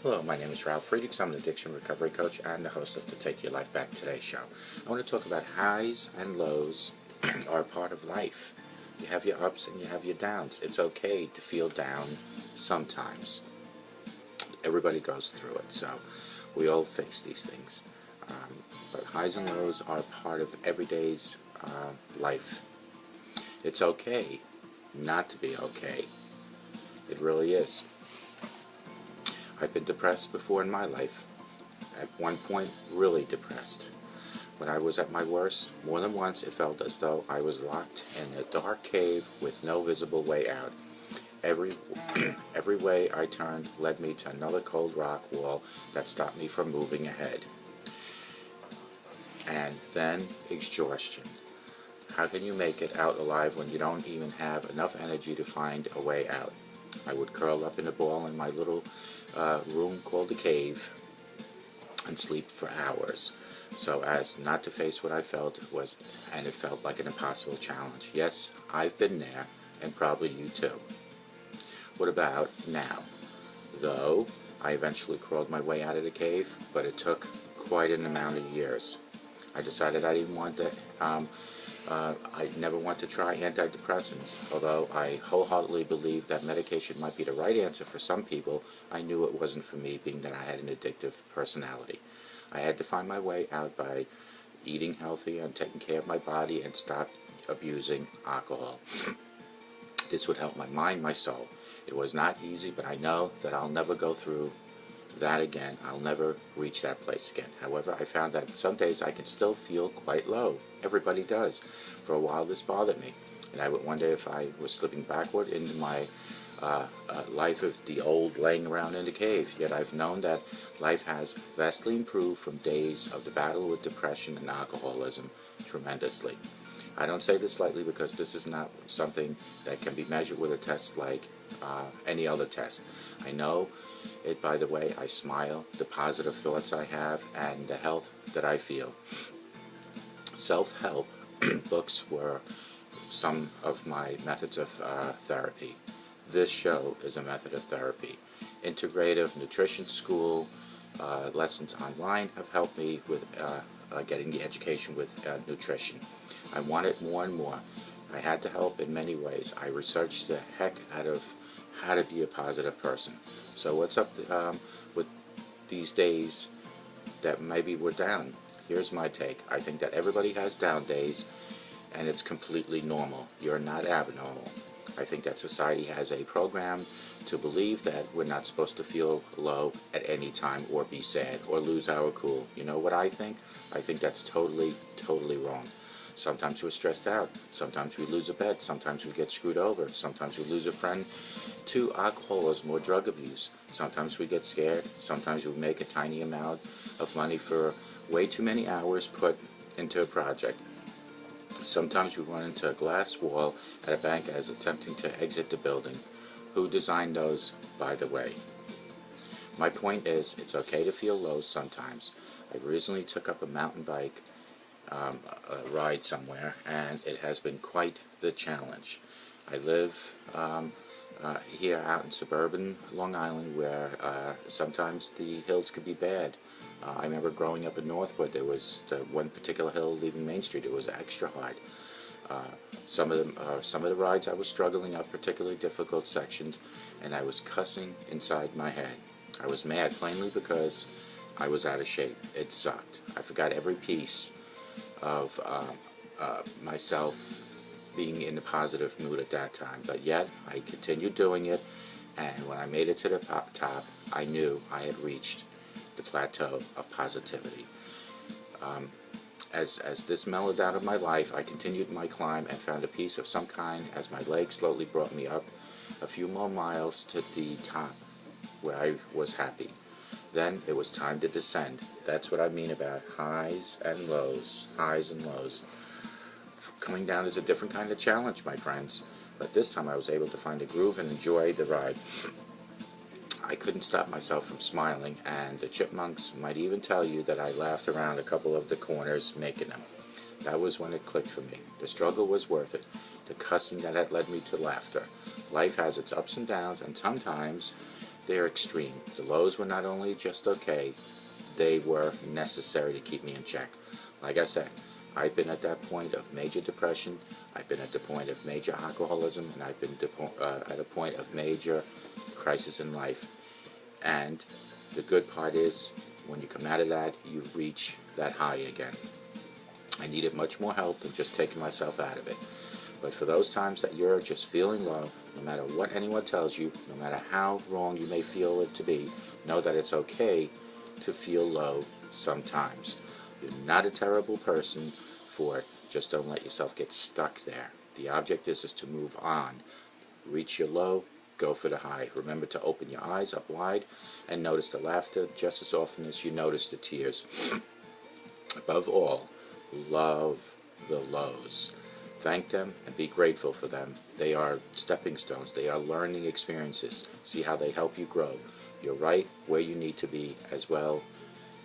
Hello, my name is Ralf Friedrichs. I'm an addiction recovery coach and the host of the Take Your Life Back Today show. I want to talk about highs and lows are a part of life. You have your ups and you have your downs. It's okay to feel down sometimes. Everybody goes through it, so we all face these things. But highs and lows are part of everyday's life. It's okay not to be okay. It really is. I've been depressed before in my life. At one point, really depressed. When I was at my worst, more than once it felt as though I was locked in a dark cave with no visible way out. Every way I turned led me to another cold rock wall that stopped me from moving ahead. And then exhaustion. How can you make it out alive when you don't even have enough energy to find a way out? I would curl up in a ball in my little room called a cave and sleep for hours, so as not to face what I felt and it felt like an impossible challenge. Yes, I've been there, and probably you too. What about now? Though I eventually crawled my way out of the cave, but it took quite an amount of years. I decided I didn't want to. I never want to try antidepressants. Although I wholeheartedly believe that medication might be the right answer for some people, I knew it wasn't for me, being that I had an addictive personality. I had to find my way out by eating healthy and taking care of my body and stop abusing alcohol. This would help my mind, my soul. It was not easy, but I know that I'll never go through that again. I'll never reach that place again. However, I found that some days I can still feel quite low. Everybody does. For a while this bothered me, and I would wonder if I was slipping backward into my life of the old laying around in the cave. Yet I've known that life has vastly improved from days of the battle with depression and alcoholism tremendously. I don't say this lightly, because this is not something that can be measured with a test like any other test. I know it by the way I smile, the positive thoughts I have, and the health that I feel. Self-help books were some of my methods of therapy. This show is a method of therapy. Integrative nutrition school lessons online have helped me with getting the education with nutrition. I wanted more and more. I had to help in many ways. I researched the heck out of how to be a positive person. So what's up with these days that maybe we're down? Here's my take. I think that everybody has down days, and it's completely normal. You're not abnormal. I think that society has a program to believe that we're not supposed to feel low at any time, or be sad, or lose our cool. You know what I think? I think that's totally wrong. Sometimes we're stressed out. Sometimes we lose a bet. Sometimes we get screwed over. Sometimes we lose a friend to alcoholism or drug abuse. Sometimes we get scared. Sometimes we make a tiny amount of money for way too many hours put into a project. Sometimes we run into a glass wall at a bank as attempting to exit the building. Who designed those, by the way? My point is, it's okay to feel low sometimes. I recently took up a mountain bike ride somewhere, and it has been quite the challenge. I live here out in suburban Long Island, where sometimes the hills could be bad. I remember growing up in Northwood, there was the one particular hill leaving Main Street. It was extra hard. Some of the rides I was struggling up particularly difficult sections, and I was cussing inside my head. I was mad plainly because I was out of shape. It sucked. I forgot every piece of myself being in a positive mood at that time, but yet I continued doing it, and when I made it to the top, I knew I had reached the plateau of positivity. As this mellowed out of my life, I continued my climb and found a peace of some kind as my legs slowly brought me up a few more miles to the top, where I was happy. Then it was time to descend. That's what I mean about highs and lows. Highs and lows. Coming down is a different kind of challenge, my friends. But this time I was able to find a groove and enjoy the ride. I couldn't stop myself from smiling, and the chipmunks might even tell you that I laughed around a couple of the corners making them. That was when it clicked for me. The struggle was worth it. The cussing that had led me to laughter. Life has its ups and downs, and sometimes they're extreme. The lows were not only just okay, they were necessary to keep me in check. Like I said, I've been at that point of major depression, I've been at the point of major alcoholism, and I've been at a point of major crisis in life. And the good part is, when you come out of that, you reach that high again. I needed much more help than just taking myself out of it. But for those times that you're just feeling low, no matter what anyone tells you, no matter how wrong you may feel it to be, know that it's okay to feel low sometimes. You're not a terrible person for it. Just don't let yourself get stuck there. The object is to move on. Reach your low, go for the high. Remember to open your eyes up wide and notice the laughter just as often as you notice the tears. Above all, love the lows. Thank them and be grateful for them. They are stepping stones. They are learning experiences. See how they help you grow. You're right where you need to be as well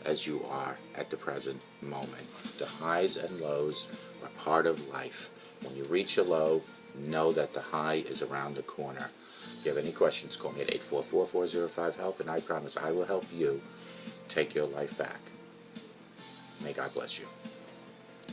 as you are at the present moment. The highs and lows are part of life. When you reach a low, know that the high is around the corner. If you have any questions, call me at 844-405-HELP, and I promise I will help you take your life back. May God bless you.